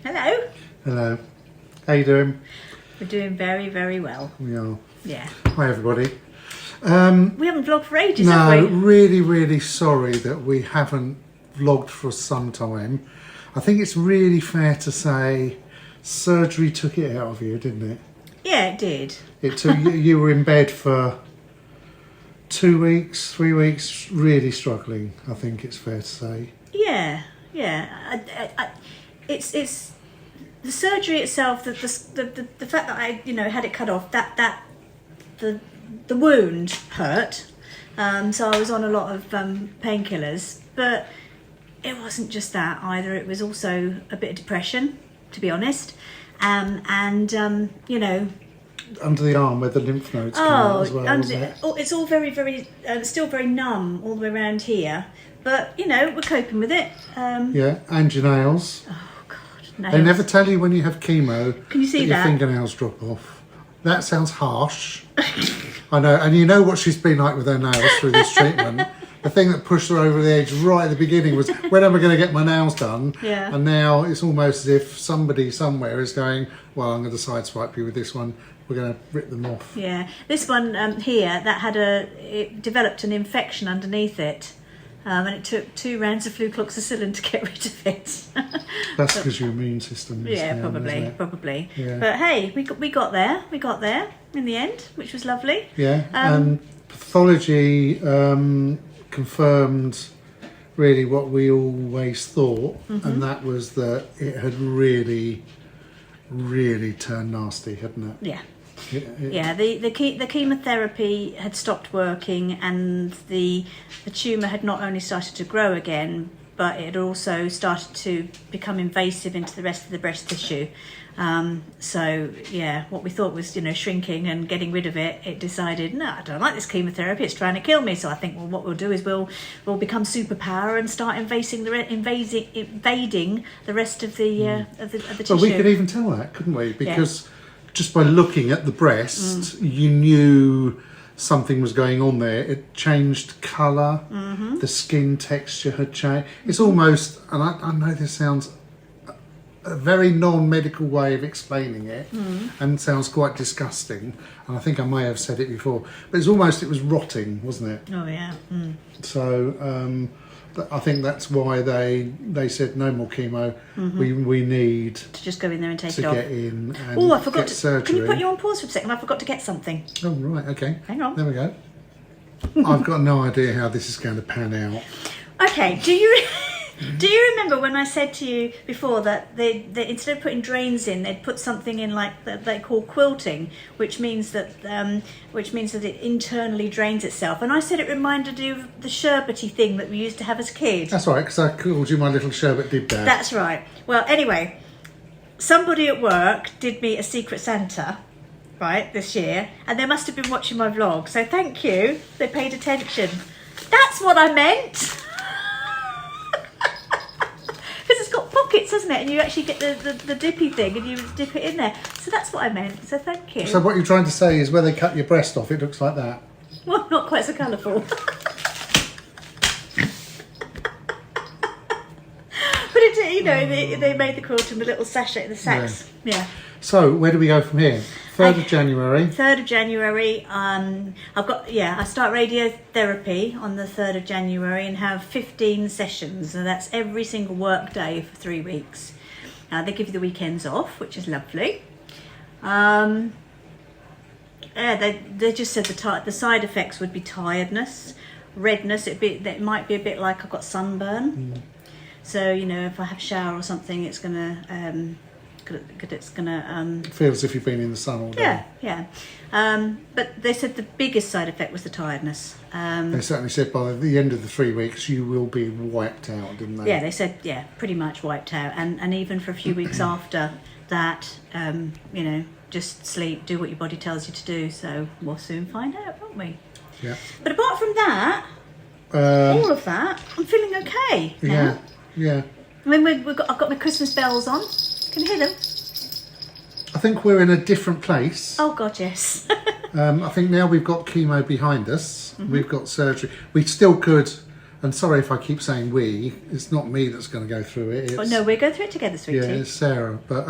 Hello. Hello. How you doing? We're doing very, very well. We are. Yeah. Hi everybody. We haven't vlogged for ages, have we? really sorry that we haven't vlogged for some time. I think it's really fair to say surgery took it out of you, didn't it? Yeah, it did. It took you were in bed for 2 weeks, 3 weeks, really struggling, I think it's fair to say. Yeah. It's the surgery itself, the fact that I had it cut off, the wound hurt, so I was on a lot of painkillers, but it wasn't just that either. It was also a bit of depression, to be honest, and under the arm where the lymph nodes come out as well, wasn't it? It's all very, very still very numb all the way around here, but we're coping with it. Yeah, and your nails. Oh God, nails. They never tell you when you have chemo. Can you see that? Your fingernails drop off. That sounds harsh. I know, and you know what she's been like with her nails through this treatment. The thing that pushed her over the edge right at the beginning was, when am I going to get my nails done? Yeah. And now it's almost as if somebody somewhere is going, well, I'm going to sideswipe you with this one. We're going to rip them off. Yeah. This one here, it developed an infection underneath it. And it took 2 rounds of flucloxacillin to get rid of it. That's because your immune system is down, probably. Yeah. But hey, we got there. We got there in the end, which was lovely. Yeah. And pathology confirmed really what we always thought, and that was that it had really turned nasty, hadn't it? Yeah. The chemotherapy had stopped working, and the tumour had not only started to grow again, but it had also started to become invasive into the rest of the breast tissue. So yeah, what we thought was shrinking and getting rid of it, it decided, no, I don't like this chemotherapy, it's trying to kill me. So I think, well, what we'll do is we'll become superpower and start invading the rest of the tissue. Well, we could even tell that, couldn't we? Because just by looking at the breast, you knew something was going on there. It changed colour, the skin texture had changed. It's almost, and I know this sounds a very non-medical way of explaining it, and sounds quite disgusting, and I think I may have said it before, but it was rotting, wasn't it? Oh yeah. So I think that's why they said no more chemo. We need to just go in there and take it off. Get in and I forgot get surgery. Can you put you on pause for a second? I forgot to get something. Oh right, okay. Hang on. There we go. I've got no idea how this is going to pan out. Okay, do you remember when I said to you before that they instead of putting drains in, they'd put something in like that they call quilting, which means that it internally drains itself. And I said it reminded you of the sherbety thing that we used to have as kids. That's right, because I called you my little sherbet did dad. That's right. Well, anyway, somebody at work did me a Secret Santa, right, this year, and they must have been watching my vlog. So thank you. They paid attention. That's what I meant. Because it's got pockets, hasn't it? And you actually get the dippy thing and you dip it in there. So that's what I meant. So thank you. So what you're trying to say is where they cut your breast off, it looks like that? Well, not quite so colourful. But they made the quilt in the little sachet, the sacks. Yeah. So where do we go from here? 3rd of January. 3rd of January. I start radiotherapy on the 3rd of January and have 15 sessions, and that's every single work day for 3 weeks. They give you the weekends off, which is lovely. They just said the side effects would be tiredness, redness. It might be a bit like I've got sunburn. So if I have a shower or something, it's gonna it feels as if you've been in the sun all day. Yeah. But they said the biggest side effect was the tiredness. They certainly said by the end of the 3 weeks you will be wiped out, didn't they? Yeah, they said pretty much wiped out, and even for a few weeks after that, just sleep, do what your body tells you to do. So we'll soon find out, won't we? Yeah. But apart from that, all of that, I'm feeling okay now. Yeah. I mean, I've got my Christmas bells on. Can you hear them? I think we're in a different place. Oh God, yes. I think now we've got chemo behind us. We've got surgery. We still could and sorry if I keep saying we, it's not me that's going to go through it. Oh, no, we'll go through it together, sweetie. Yeah, it's Sarah. But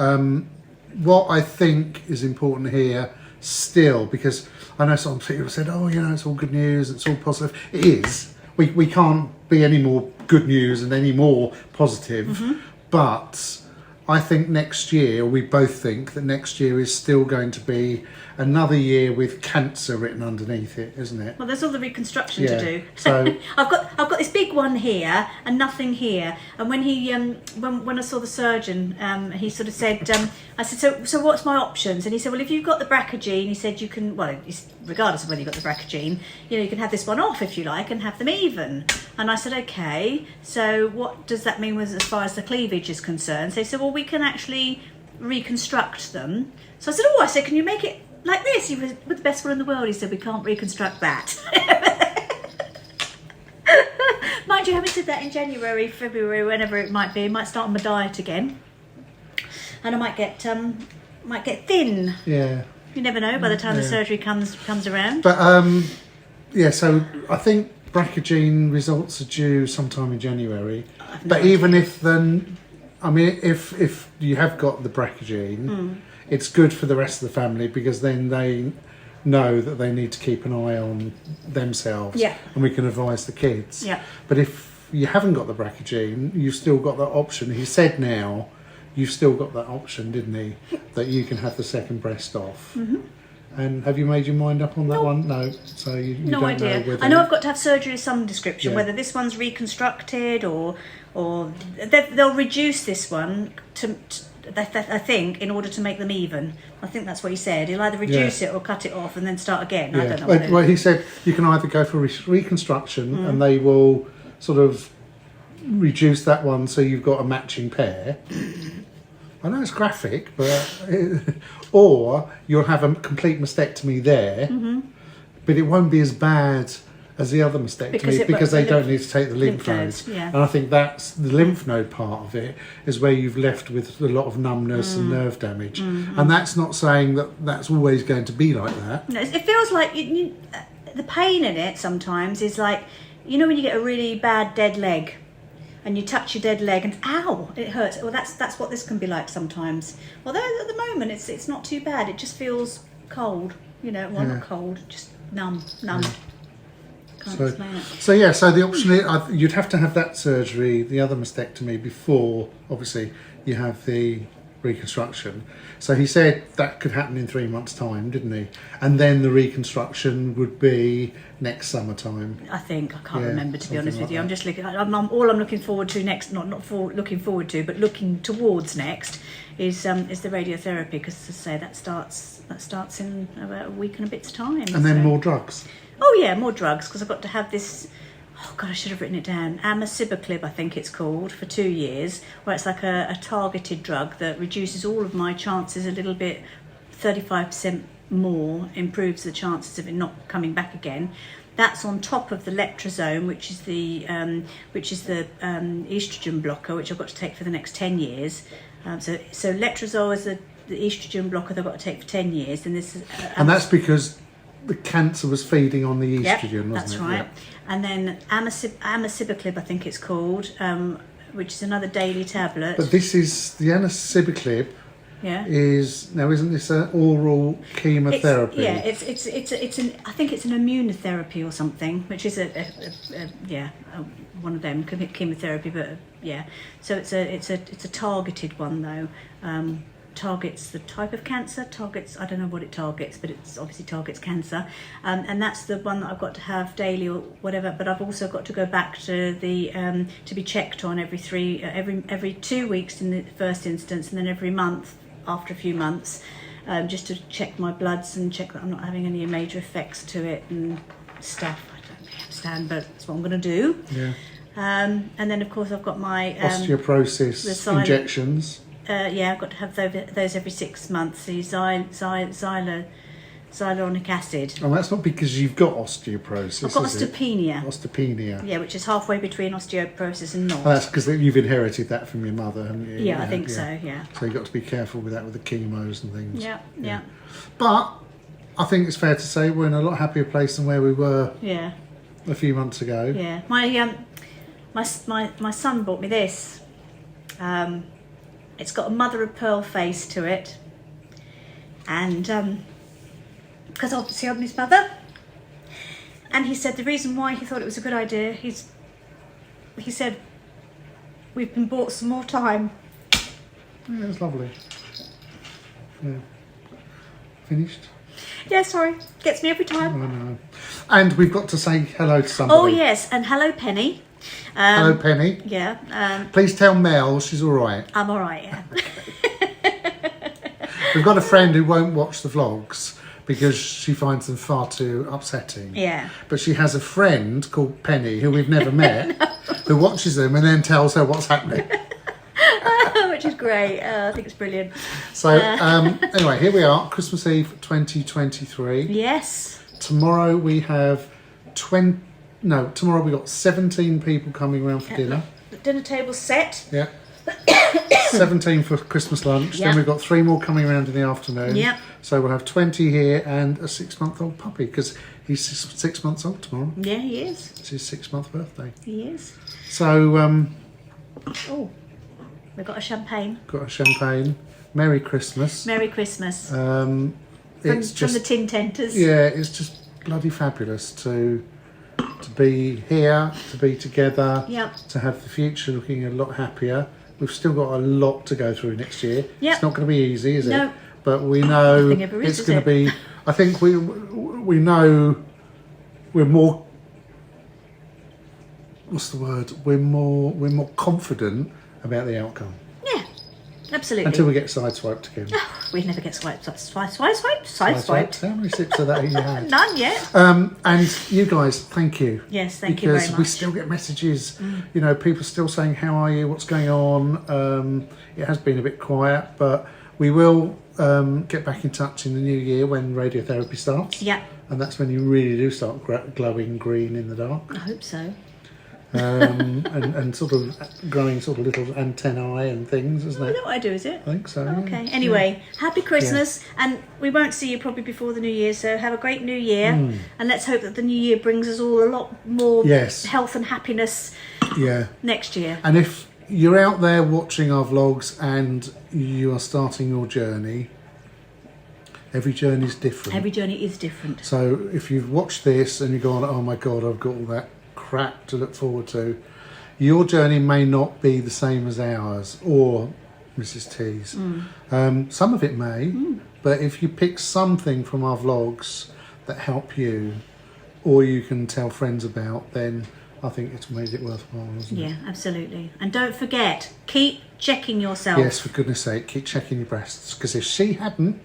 what I think is important here still, because I know some people said, oh, it's all good news, it's all positive. It is. We can't be any more good news and any more positive. But I think next year, we both think that next year is still going to be another year with cancer written underneath it, isn't it? Well, there's all the reconstruction to do. So I've got this big one here and nothing here. And when he when I saw the surgeon, he sort of said, I said, so what's my options? And he said, well, if you've got the BRCA gene, he said you can, well, regardless of whether you've got the BRCA gene, you can have this one off if you like and have them even. And I said, okay, so what does that mean as far as the cleavage is concerned? So he said, well, we can actually reconstruct them. So I said, can you make it like this? He was with the best one in the world. He said, we can't reconstruct that. Mind you, having said that, in January, February, whenever it might be, I might start on my diet again, and I might get thin. Yeah. You never know by the time the surgery comes around. But so I think BRCA gene results are due sometime in January. But even if if you have got the BRCA gene, it's good for the rest of the family, because then they know that they need to keep an eye on themselves, and we can advise the kids. Yeah. But if you haven't got the BRCA gene, you've still got that option. He said now you've still got that option, didn't he, that you can have the second breast off. And have you made your mind up on that one? No. So you no don't idea. know whether... I know I've got to have surgery of some description, whether this one's reconstructed or they'll reduce this one to I think, in order to make them even. I think that's what he said. He'll either reduce it or cut it off and then start again. I don't know. Well, he said you can either go for reconstruction and they will sort of reduce that one so you've got a matching pair. I know it's graphic, but or you'll have a complete mastectomy there, but it won't be as bad as the other mastectomy because they don't need to take the lymph nodes. Yeah. And I think that's the lymph node part of it is where you've left with a lot of numbness and nerve damage. And that's not saying that that's always going to be like that. No, it feels like the pain in it sometimes is like, when you get a really bad dead leg and you touch your dead leg and ow, it hurts. Well, that's what this can be like sometimes. Although at the moment it's not too bad. It just feels cold, not cold, just numb. Can't explain it. So the option is, you'd have to have that surgery, the other mastectomy, before obviously you have the reconstruction. So he said that could happen in 3 months' time, didn't he? And then the reconstruction would be next summertime. I think I can't remember, to be honest with you. I'm just looking. All I'm looking forward to next, looking forward to, but looking towards next is the radiotherapy, because as I say that starts in about a week and a bit's time. And then more drugs. Oh yeah, more drugs, because I've got to have this. Oh God, I should have written it down. Amosibaclib, I think it's called, for 2 years, where it's like a targeted drug that reduces all of my chances a little bit, 35% more, improves the chances of it not coming back again. That's on top of the letrozone, which is the estrogen blocker, which I've got to take for the next 10 years. So letrozole is the estrogen blocker that I've got to take for 10 years, and this is, and that's because the cancer was feeding on the estrogen, wasn't that's it? right. Yep. And then amosibaclib, I think it's called, which is another daily tablet. But this is the amosibaclib. Yeah. Isn't this an oral chemotherapy? I think it's an immunotherapy or something, which is one of them, chemotherapy, but So it's a targeted one though. Targets the type of cancer, I don't know what it targets, but it's obviously targets cancer, and that's the one that I've got to have daily or whatever. But I've also got to go back to the to be checked on every 2 weeks in the first instance, and then every month after a few months, just to check my bloods and check that I'm not having any major effects to it and stuff. I don't really understand, but that's what I'm going to do. Yeah. And then of course I've got my osteoporosis injections. I've got to have those every 6 months. The hyaluronic acid. Oh, that's not because you've got osteoporosis. I've got osteopenia. Osteopenia. Yeah, which is halfway between osteoporosis and not. Oh, that's because you've inherited that from your mother, haven't you? Yeah, I think so. Yeah. So you've got to be careful with that, with the chemos and things. Yeah. But I think it's fair to say we're in a lot happier place than where we were. Yeah. A few months ago. Yeah. my son bought me this. It's got a mother of pearl face to it, and because obviously I'm his mother. And he said the reason why he thought it was a good idea, he said, we've been bought some more time. Yeah, it's lovely. Yeah. Finished? Yeah, sorry. Gets me every time. I know. And we've got to say hello to somebody. Oh, yes. And hello, Penny. Hello, Penny. Yeah. Please tell Mel she's all right. I'm all right, yeah. We've got a friend who won't watch the vlogs because she finds them far too upsetting. Yeah. But she has a friend called Penny who we've never met who watches them and then tells her what's happening. Which is great. I think it's brilliant. So, anyway, here we are, Christmas Eve 2023. Yes. Tomorrow we have tomorrow we got 17 people coming around for dinner. The dinner table's set. Yeah. 17 for Christmas lunch. Yep. Then we've got 3 more coming around in the afternoon. Yep. So we'll have 20 here and a 6-month-old puppy because he's 6 months old tomorrow. Yeah, he is. It's his 6-month birthday. He is. So, Oh, we've got a champagne. got a champagne. Merry Christmas. Merry Christmas. From From the Tin Tenters. Yeah, it's just bloody fabulous to be here, to be together, Yep. to have the future looking a lot happier. We've still got a lot to go through next year. Yep. It's not going to be easy, is No. it? But we know Nothing ever is, it's is going it? to be. I think we know we're more. What's the word? We're more confident about the outcome Yeah, absolutely. until we get sideswiped again. We never get swiped. Sideswiped. How many sips of that have you had? None yet. And you guys, thank you. Yes, thank you very Because much. we still get messages, you know, people still saying, how are you, what's going on? It has been a bit quiet, but we will get back in touch in the new year when radiotherapy starts. Yeah, And that's when you really do start glowing green in the dark. I hope so. And sort of growing sort of little antennae and things, isn't You it? know what I do, is it? I think so. yeah. Okay. Anyway, happy Christmas, and we won't see you probably before the New Year. So have a great New Year, and let's hope that the New Year brings us all a lot more Yes. health and happiness Yeah. next year. And if you're out there watching our vlogs and you are starting your journey, every journey is different. Every journey is different. So if you've watched this and you're going, oh my God, I've got all that crap to look forward to, your journey may not be the same as ours or Mrs. T's. Some of it may, but if you pick something from our vlogs that help you or you can tell friends about, then I think it's made it worthwhile, hasn't it? Yeah, absolutely. And don't forget, keep checking yourself. Yes, for goodness sake, keep checking your breasts, because if she hadn't,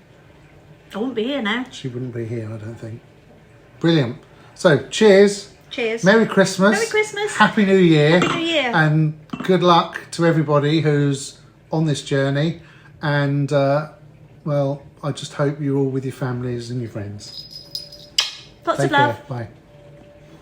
I won't be here now. she wouldn't be here, I don't think. Brilliant. So, cheers. Cheers. Merry Christmas. Merry Christmas. Happy New Year. Happy New Year. And good luck to everybody who's on this journey. And, well, I just hope you're all with your families and your friends. Lots Take of love. care. Bye.